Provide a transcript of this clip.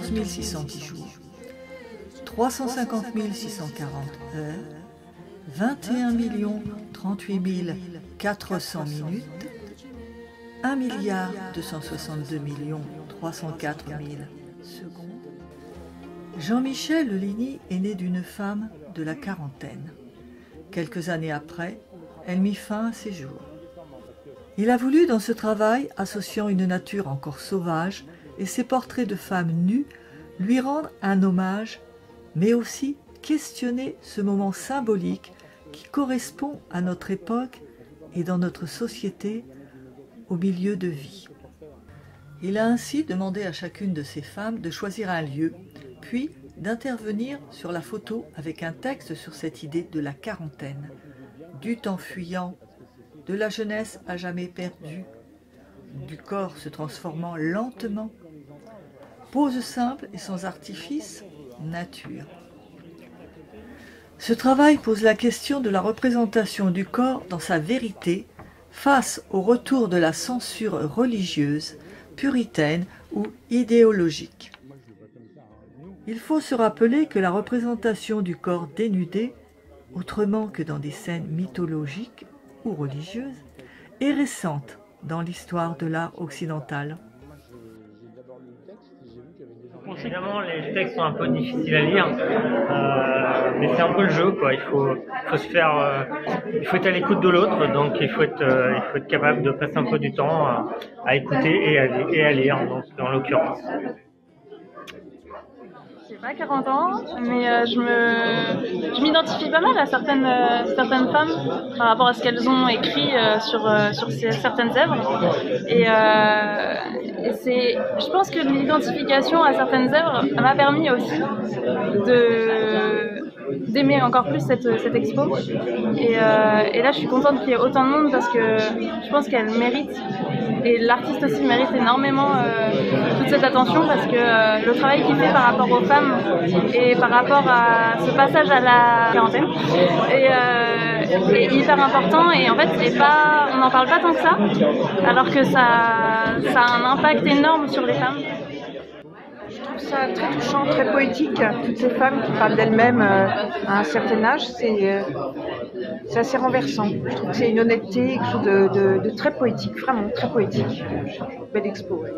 14 610 jours, 350 640 heures, 21 38 400 minutes, 1 262 304 000 secondes. Jean-Michel Ligny est né d'une femme de la quarantaine. Quelques années après, elle mit fin à ses jours. Il a voulu, dans ce travail, associant une nature encore sauvage et ses portraits de femmes nues, lui rendre un hommage, mais aussi questionner ce moment symbolique qui correspond à notre époque et dans notre société au milieu de vie. Il a ainsi demandé à chacune de ces femmes de choisir un lieu, puis d'intervenir sur la photo avec un texte sur cette idée de la quarantaine, du temps fuyant, de la jeunesse à jamais perdue, du corps se transformant lentement. Pose simple et sans artifice, nature. Ce travail pose la question de la représentation du corps dans sa vérité face au retour de la censure religieuse, puritaine ou idéologique. Il faut se rappeler que la représentation du corps dénudé, autrement que dans des scènes mythologiques ou religieuses, est récente dans l'histoire de l'art occidental. Évidemment, les textes sont un peu difficiles à lire, mais c'est un peu le jeu, quoi. Il faut être à l'écoute de l'autre, donc il faut être capable de passer un peu du temps à écouter et à lire, donc, en l'occurrence. J'ai pas 40 ans, mais je m'identifie pas mal à certaines femmes par rapport à ce qu'elles ont écrit sur certaines œuvres. Et je pense que l'identification à certaines œuvres m'a permis aussi d'aimer encore plus cette expo. Et là, je suis contente qu'il y ait autant de monde parce que je pense qu'elle mérite. Et l'artiste aussi mérite énormément toute cette attention parce que le travail qu'il fait par rapport aux femmes et par rapport à ce passage à la quarantaine est hyper important et en fait on n'en parle pas tant que ça alors que ça a un impact énorme sur les femmes. Je trouve ça très touchant, très poétique, toutes ces femmes qui parlent d'elles-mêmes à un certain âge, c'est assez renversant. Je trouve que c'est une honnêteté, quelque chose de très poétique, vraiment très poétique. Belle expo. Ouais.